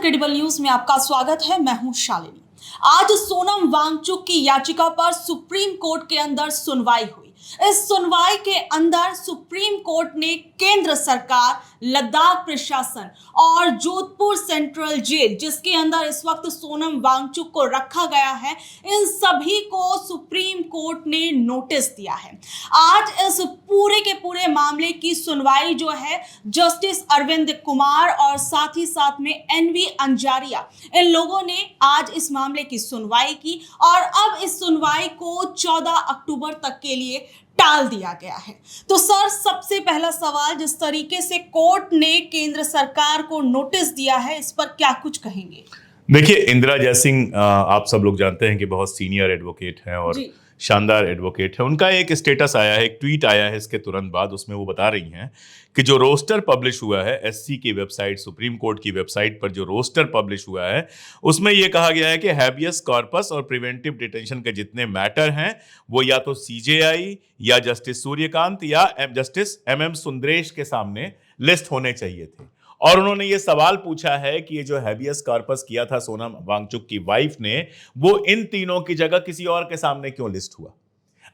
Incredible news में आपका स्वागत है। मैं हूं शालिनी। आज सोनम वांगचुक की याचिका पर सुप्रीम कोर्ट के अंदर सुनवाई हुई। इस सुनवाई के अंदर सुप्रीम कोर्ट ने केंद्र सरकार, लद्दाख प्रशासन और जोधपुर सेंट्रल जेल, जिसके अंदर इस वक्त सोनम वांगचुक को रखा गया है, इन सभी को सुप्रीम कोर्ट ने नोटिस दिया है। आज इस पूरे के पूरे मामले की सुनवाई जो है जस्टिस अरविंद कुमार और साथ ही साथ में एनवी अंजारिया, इन लोगों ने आज इस मामले की सुनवाई की और अब इस सुनवाई को 14 अक्टूबर तक के लिए टाल दिया गया है। तो सर, सबसे पहला सवाल, जिस तरीके से कोर्ट ने केंद्र सरकार को नोटिस दिया है, इस पर क्या कुछ कहेंगे? देखिए, इंदिरा जयसिंह आप सब लोग जानते हैं कि बहुत सीनियर एडवोकेट हैं और शानदार एडवोकेट है। उनका एक स्टेटस आया है, एक ट्वीट आया है इसके तुरंत बाद। उसमें वो बता रही हैं कि जो रोस्टर पब्लिश हुआ है एससी की वेबसाइट, सुप्रीम कोर्ट की वेबसाइट पर जो रोस्टर पब्लिश हुआ है, उसमें ये कहा गया है कि हैबियस कॉर्पस और प्रिवेंटिव डिटेंशन के जितने मैटर हैं वो या तो सीजेआई या जस्टिस सूर्यकांत या जस्टिस एमएम सुंदरेश के सामने लिस्ट होने चाहिए थे। और उन्होंने ये सवाल पूछा है कि ये जो हैबियस कॉर्पस किया था सोनम वांगचुक की वाइफ ने, वो इन तीनों की जगह किसी और के सामने क्यों लिस्ट हुआ।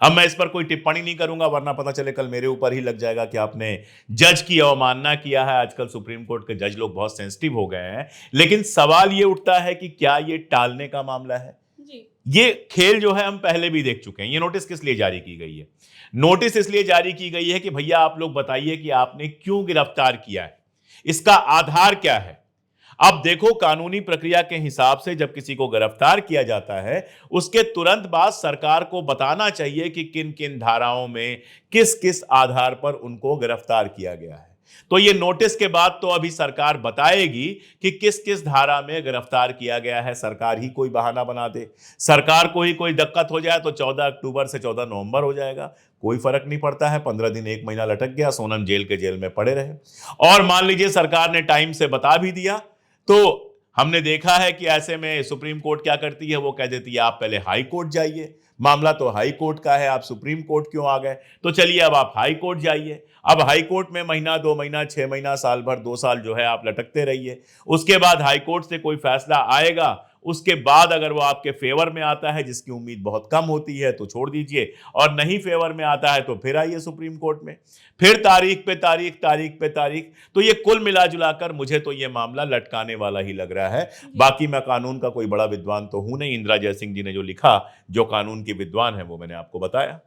अब मैं इस पर कोई टिप्पणी नहीं करूंगा, वरना पता चले कल मेरे ऊपर ही लग जाएगा कि आपने जज की अवमानना किया है। आजकल सुप्रीम कोर्ट के जज लोग बहुत सेंसिटिव हो गए हैं। लेकिन सवाल ये उठता है कि क्या ये टालने का मामला है? ये खेल जो है हम पहले भी देख चुके हैं। ये नोटिस किस लिए जारी की गई है? नोटिस इसलिए जारी की गई है कि भैया आप लोग बताइए कि आपने क्यों गिरफ्तार किया है, इसका आधार क्या है। अब देखो, कानूनी प्रक्रिया के हिसाब से जब किसी को गिरफ्तार किया जाता है, उसके तुरंत बाद सरकार को बताना चाहिए कि किन किन धाराओं में किस किस आधार पर उनको गिरफ्तार किया गया है। तो ये नोटिस के बाद तो अभी सरकार बताएगी कि किस किस धारा में गिरफ्तार किया गया है। सरकार ही कोई बहाना बना दे, सरकार को ही कोई दिक्कत हो जाए तो 14 अक्टूबर से 14 नवंबर हो जाएगा, कोई फर्क नहीं पड़ता है। 15 दिन, 1 महीना लटक गया, सोनम जेल में पड़े रहे। और मान लीजिए सरकार ने टाइम से बता भी दिया, तो हमने देखा है कि ऐसे में सुप्रीम कोर्ट क्या करती है, वो कह देती है आप पहले हाई कोर्ट जाइए, मामला तो हाई कोर्ट का है, आप सुप्रीम कोर्ट क्यों आ गए? तो चलिए अब आप हाई कोर्ट जाइए। अब हाई कोर्ट में महीना, 2 महीना, 6 महीना, साल भर, 2 साल जो है आप लटकते रहिए। उसके बाद हाई कोर्ट से कोई फैसला आएगा, उसके बाद अगर वो आपके फेवर में आता है, जिसकी उम्मीद बहुत कम होती है, तो छोड़ दीजिए, और नहीं फेवर में आता है तो फिर आइए सुप्रीम कोर्ट में, फिर तारीख पे तारीख, तारीख पे तारीख। तो ये कुल मिला जुलाकर मुझे तो ये मामला लटकाने वाला ही लग रहा है। बाकी मैं कानून का कोई बड़ा विद्वान तो हूं नहीं। इंदिरा जयसिंह जी ने जो लिखा, जो कानून के विद्वान है, वो मैंने आपको बताया।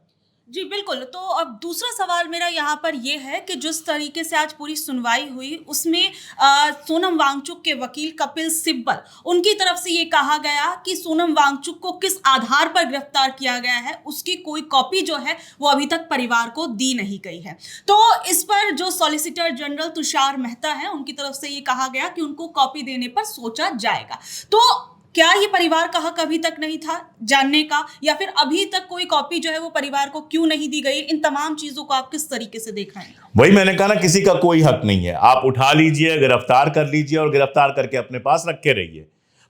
जी बिल्कुल। तो अब दूसरा सवाल मेरा यहाँ पर यह है कि जिस तरीके से आज पूरी सुनवाई हुई, उसमें सोनम वांगचुक के वकील कपिल सिब्बल, उनकी तरफ से ये कहा गया कि सोनम वांगचुक को किस आधार पर गिरफ्तार किया गया है, उसकी कोई कॉपी जो है वो अभी तक परिवार को दी नहीं गई है। तो इस पर जो सॉलिसिटर जनरल तुषार मेहता है, उनकी तरफ से ये कहा गया कि उनको कॉपी देने पर सोचा जाएगा। तो क्या ये परिवार का हक अभी तक नहीं था जानने का, या फिर अभी तक कोई कॉपी जो है वो परिवार को क्यों नहीं दी गई? इन तमाम चीजों को आप किस तरीके से देख रहे हैं? वही मैंने कहा ना, किसी का कोई हक नहीं है। आप उठा लीजिए, गिरफ्तार कर लीजिए और गिरफ्तार करके अपने पास रखे रहिए।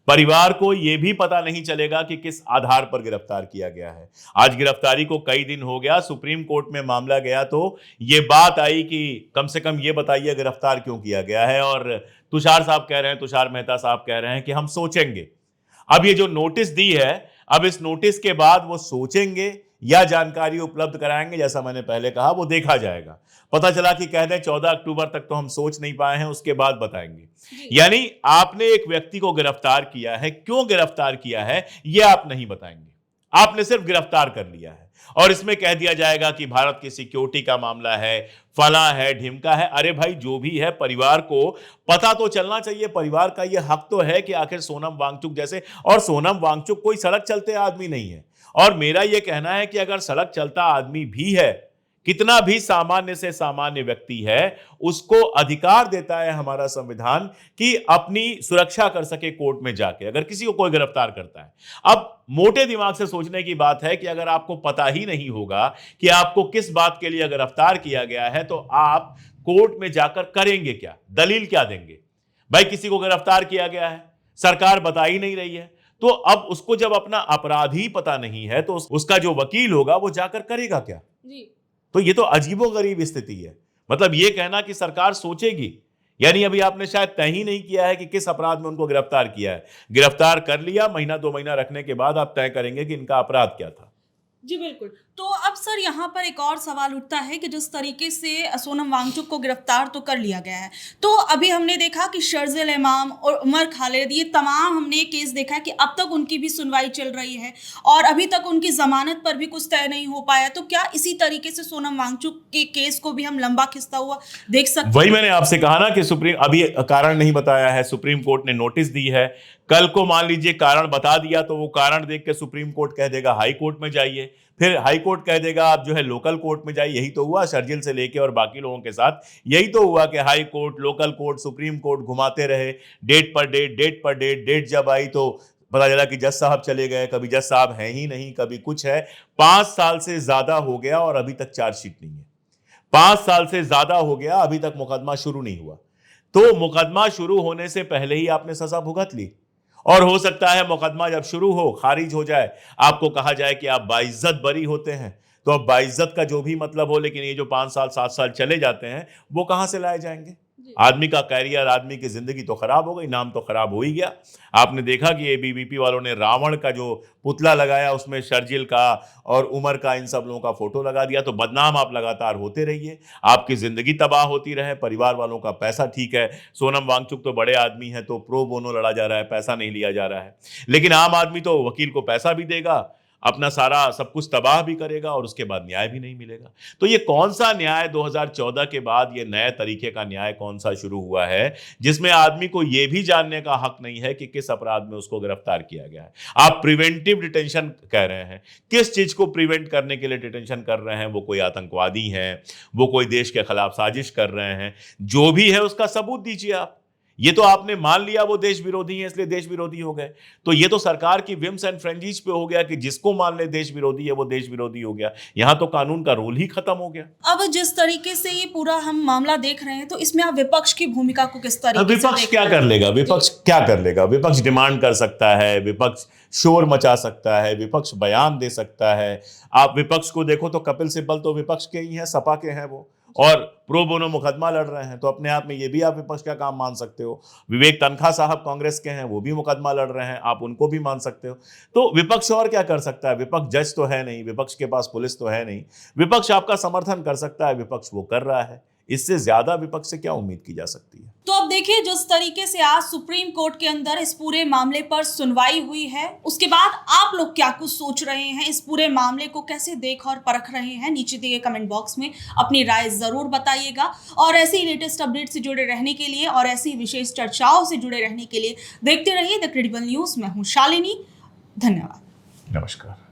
परिवार को यह भी पता नहीं चलेगा कि किस आधार पर गिरफ्तार किया गया है। आज गिरफ्तारी को कई दिन हो गया, सुप्रीम कोर्ट में मामला गया तो ये बात आई कि कम से कम ये बताइए गिरफ्तार क्यों किया गया है। और तुषार साहब कह रहे हैं, तुषार मेहता साहब कह रहे हैं कि हम सोचेंगे। अब ये जो नोटिस दी है, अब इस नोटिस के बाद वो सोचेंगे या जानकारी उपलब्ध कराएंगे, जैसा मैंने पहले कहा, वो देखा जाएगा। पता चला कि कह दें 14 अक्टूबर तक तो हम सोच नहीं पाए हैं, उसके बाद बताएंगे। यानी आपने एक व्यक्ति को गिरफ्तार किया है, क्यों गिरफ्तार किया है ये आप नहीं बताएंगे, आपने सिर्फ गिरफ्तार कर लिया है। और इसमें कह दिया जाएगा कि भारत की सिक्योरिटी का मामला है, फला है, ढिमका है। अरे भाई, जो भी है, परिवार को पता तो चलना चाहिए। परिवार का यह हक तो है कि आखिर सोनम वांगचुक जैसे, और सोनम वांगचुक कोई सड़क चलते आदमी नहीं है। और मेरा यह कहना है कि अगर सड़क चलता आदमी भी है, कितना भी सामान्य से सामान्य व्यक्ति है, उसको अधिकार देता है हमारा संविधान कि अपनी सुरक्षा कर सके कोर्ट में जाके, अगर किसी को कोई गिरफ्तार करता है। अब मोटे दिमाग से सोचने की बात है कि अगर आपको पता ही नहीं होगा कि आपको किस बात के लिए गिरफ्तार किया गया है, तो आप कोर्ट में जाकर करेंगे क्या, दलील क्या देंगे? भाई, किसी को गिरफ्तार किया गया है, सरकार बता ही नहीं रही है, तो अब उसको जब अपना अपराध ही पता नहीं है, तो उसका जो वकील होगा वो जाकर करेगा क्या? तो ये तो अजीबोगरीब स्थिति है। मतलब ये कहना कि सरकार सोचेगी, यानी अभी आपने शायद तय ही नहीं किया है कि किस अपराध में उनको गिरफ्तार किया है। गिरफ्तार कर लिया, महीना 2 महीना रखने के बाद आप तय करेंगे कि इनका अपराध क्या था। जी बिल्कुल। तो अब सर यहाँ पर एक और सवाल उठता है कि जिस तरीके से सोनम वांगचुक को गिरफ्तार तो कर लिया गया है, तो अभी हमने देखा कि शर्जिल इमाम और उमर खालिद, ये तमाम हमने केस देखा है कि अब तक उनकी भी सुनवाई चल रही है और अभी तक उनकी जमानत पर भी कुछ तय नहीं हो पाया। तो क्या इसी तरीके से सोनम वांगचुक के केस को भी हम लंबा खिंचता हुआ देख सकते हैं? वही मैंने आपसे कहा ना कि सुप्रीम अभी कारण नहीं बताया है, सुप्रीम कोर्ट ने नोटिस दी है। कल को मान लीजिए कारण बता दिया तो वो कारण देख के सुप्रीम कोर्ट कह देगा हाई कोर्ट में जाइए, फिर हाई कोर्ट कह देगा आप जो है लोकल कोर्ट में जाइए। यही तो हुआ शर्जिल से लेके और बाकी लोगों के साथ, यही तो हुआ कि high court, local court, supreme court घुमाते रहे, डेट पर डेट। डेट जब आई तो पता चला कि जज साहब चले गए, कभी जज साहब हैं ही नहीं, कभी कुछ है। 5 साल से ज्यादा हो गया और अभी तक चार्जशीट नहीं है। 5 साल से ज्यादा हो गया, अभी तक मुकदमा शुरू नहीं हुआ। तो मुकदमा शुरू होने से पहले ही आपने सजा भुगत ली और हो सकता है मुकदमा जब शुरू हो, खारिज हो जाए, आपको कहा जाए कि आप बाइज्जत बरी होते हैं। तो अब बाइज्जत का जो भी मतलब हो, लेकिन ये जो 5 साल 7 साल चले जाते हैं वो कहां से लाए जाएंगे? आदमी का कैरियर, आदमी की जिंदगी तो खराब हो गई, नाम तो खराब हो ही गया। आपने देखा कि एबीवीपी वालों ने रावण का जो पुतला लगाया उसमें शर्जिल का और उमर का, इन सब लोगों का फोटो लगा दिया। तो बदनाम आप लगातार होते रहिए, आपकी जिंदगी तबाह होती रहे, परिवार वालों का पैसा। ठीक है, सोनम वांगचुक तो बड़े आदमी है तो प्रो बोनो लड़ा जा रहा है, पैसा नहीं लिया जा रहा है, लेकिन आम आदमी तो वकील को पैसा भी देगा, अपना सारा सब कुछ तबाह भी करेगा और उसके बाद न्याय भी नहीं मिलेगा। तो ये कौन सा न्याय 2014 के बाद, ये नए तरीके का न्याय कौन सा शुरू हुआ है जिसमें आदमी को ये भी जानने का हक नहीं है कि किस अपराध में उसको गिरफ्तार किया गया है? आप प्रिवेंटिव डिटेंशन कह रहे हैं, किस चीज को प्रिवेंट करने के लिए डिटेंशन कर रहे हैं? वो कोई आतंकवादी हैं, वो कोई देश के खिलाफ साजिश कर रहे हैं, जो भी है उसका सबूत दीजिए आप। ये तो आपने मान लिया वो देश विरोधी है इसलिए देश विरोधी हो गए। तो ये तो सरकार की विम्स एंड फ्रेंजीज पे हो गया कि जिसको मान ले देश विरोधी है वो देश विरोधी हो गया। यहां तो कानून का रोल ही खत्म हो गया। अब जिस तरीके से ये पूरा हम मामला देख रहे हैं, तो इसमें आप विपक्ष की भूमिका को किस तरीके से विपक्ष देख क्या रहे कर हैं? लेगा? विपक्ष क्या कर लेगा? विपक्ष डिमांड कर सकता है, विपक्ष शोर मचा सकता है, विपक्ष बयान दे सकता है। आप विपक्ष को देखो तो कपिल सिब्बल तो विपक्ष के ही हैं, सपा के हैं वो, और प्रो बोनो मुकदमा लड़ रहे हैं। तो अपने आप में ये भी आप विपक्ष का काम मान सकते हो। विवेक तनखा साहब कांग्रेस के हैं, वो भी मुकदमा लड़ रहे हैं, आप उनको भी मान सकते हो। तो विपक्ष और क्या कर सकता है? विपक्ष जज तो है नहीं, विपक्ष के पास पुलिस तो है नहीं। विपक्ष आपका समर्थन कर सकता है, विपक्ष वो कर रहा है। इससे ज्यादा विपक्ष से क्या उम्मीद की जा सकती है? तो अब देखिए, जिस तरीके से आज सुप्रीम कोर्ट के अंदर इस पूरे मामले पर सुनवाई हुई है, उसके बाद आप लोग क्या कुछ सोच रहे हैं, इस पूरे मामले को कैसे देख और परख रहे हैं? नीचे दिए कमेंट बॉक्स में अपनी राय जरूर बताइएगा। और ऐसी लेटेस्ट अपडेट से जुड़े रहने के लिए और ऐसी विशेष चर्चाओं से जुड़े रहने के लिए देखते रहिए द क्रेडिबल न्यूज। मैं हूं शालिनी, धन्यवाद। नमस्कार।